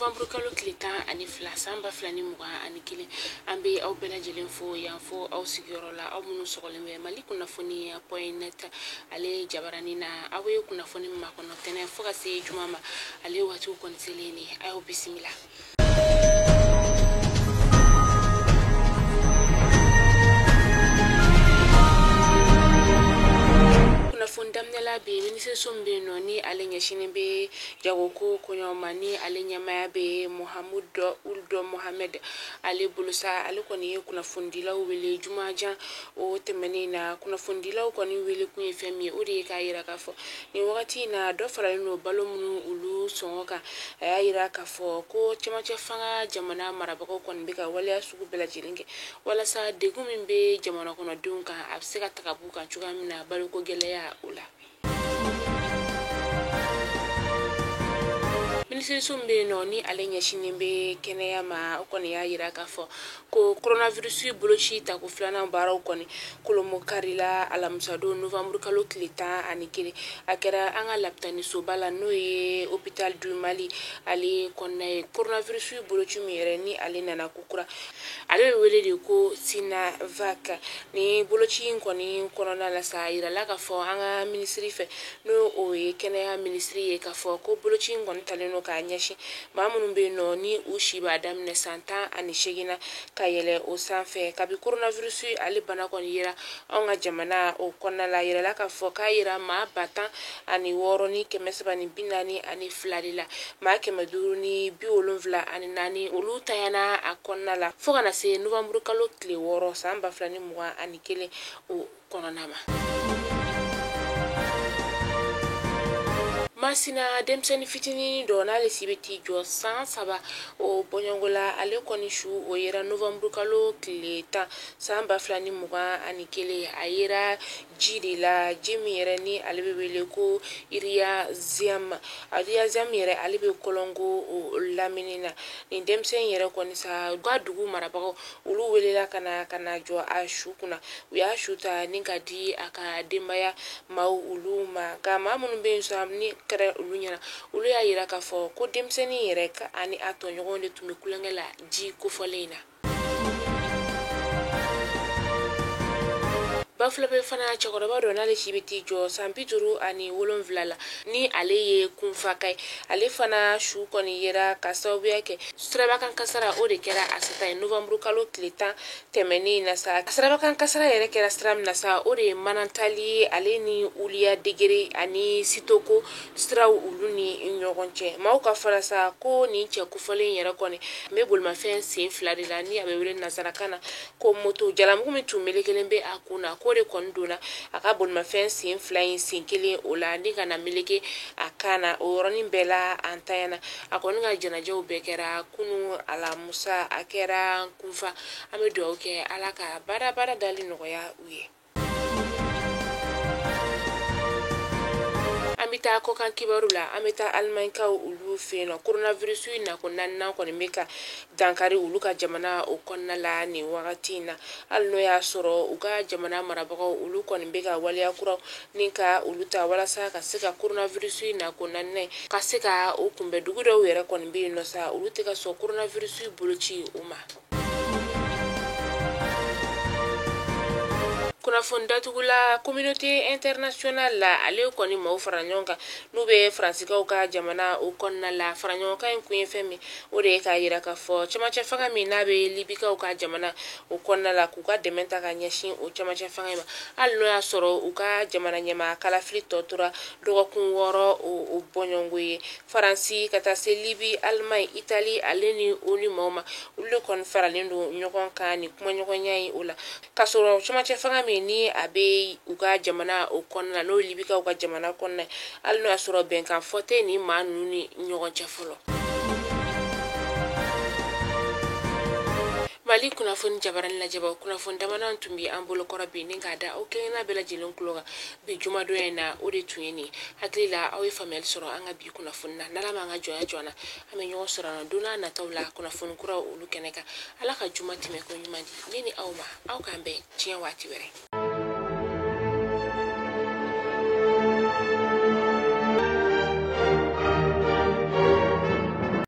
Novembre kalo tile 10 ani fila san 2021 ani kelen an bɛ aw bɛɛ lajɛlen fo yan fo aw sigiyɔrɔ la aw minnu sɔgɔlen bɛ Mali kunnafoniya.net ale jabarani na aw ye kunnafoni min makɔnɔ tɛnɛ fo ka se juma ma ale waatiw kɔni selen ni aw bisimila. Fundamnela be ministre sombe no ni ale nyashini be jagoko konyoma ni ale nyamaya be Uldo Mohamed ale bulusa ale koni kuna fundila wele jumaja o temeni na kuna fundila koni wele kunye femi odi ka yira ka fo ni wakati na do fara no balomunu ulu songoka yira ka fo ko chamache fanga jamana marabako koni be ka wale asugu bela jiringe wala sa degumi be jamana kono dunka abseka takabuka chugamina baloko geleya ula Ministre sombe no ni ale nyashini be keneya ma okoni ya yira ka fo ko coronavirus bolochi ta ko flana bara okoni kolomo karila alamsado Novembre kalo tile 10 ani kele akera anga laptani sobala no ye hôpital du Mali ale konna coronavirus bolochi mere ni ale nana kukura ale wele de ko Sinavac ni bolochi koni corona la sa yira la ka fo anga ministry fe no o ye keneya ministry ye ka fo ko bolochi koni taleno ka nyashi mamunun be no ni ushiba damne santa ani shegina kayele o sanfe kabi coronavirus ali bana kon yira onga jamana o konna la yira la ka fo kayira ma batan ani woro ni kemesba ni binani ani fladila ma kemeduru ni biolonvla ani nani ulu tayana akonna la fo kana se Novembre kalo tile woro samba flani mwa ani kele o kononama Masina demseni fitini do na le sibeti jo 107 o bonyongola ale koni shu o yera Novembre kalo tile 10 samba flani muga ani kele ayera jiri la jimi yere ni alebe wele ko iriya ziam yere alebe kolongo o laminina ni demsen yere koni sa gwadugu marabago ulu wele la kana jo ashu kuna ya shuta ninga di aka dembaya mau ulu ma kama munu be so ni kere ulunyana ulu ya yira ka fo ko demseni yere ka ani ato nyogonde tumi kulengela ji ko folena Baflabe fana chakoroba do na le shibiti jo sampituru ani wolonvla la ni ale ye kunfakai ale fana shu koni yera kasawu yake straba kan kasara o de kera asata Novembre kalo tile 10 temeni na sa straba kan kasara yere kera stram na sa o de manantali ale ni ulia degere ani sitoko straw uluni nyogonche mauka fara sa ko ni che kufole yera koni me bulma fen sin fladila ni abewele nazarakana ko moto jalamu mi tumelekelembe akuna kore konduna akabon ma fensi flying sinkele ola ndiga na meleke akana oroni bela antayana akoninga janajo bekera kunu ala musa akera kunfa amedo oke alaka bara dali noya uye amita ko kan kibarula amita almanka ulu feno coronavirus na ko nanna ko meka dankari ulu ka jamana o konna la ni wagatina alno ya soro uga jamana marabago ulu ko mbega waliya kura ninka ulu ta wala sa ka sika coronavirus na ko nanne ka sika o kumbe dugudo wera ko mbi no sa ulu te ka so coronavirus buluchi uma kuna fonda tugula communauté internationale la ale koni mo faranyonga nube fransika ka jamana o konna la faranyonga en kuin femi o de ka yira ka fo chamache fanga mi na be libika ka jamana o konna la ku ka dementa ka nyashin o chamache fanga ma alno ya soro o ka jamana nyama kala flito tura dogo kun woro o bonyongwe faransi kata se libi almay italy aleni oni moma ulle kon faralindo nyokon kani kuma nyokon nyai ola kasoro chamache fanga ni abe uga jamana o konna no libika uga jamana konna alno asoro benkan fote ni manu ni nyogon chafolo Mali kunnafoni jabaran la jaba kunnafoni damana tumbi ambolo korabi ninga da o na bela jilon kuloga bi juma do ena o de tuyeni haklila awi famel soro anga bi kunnafoni na nala manga jona ame nyo soro na duna na tawla kunnafoni kura ulu keneka alaka juma time ko nyumandi nini awma aw kambe ciya wati were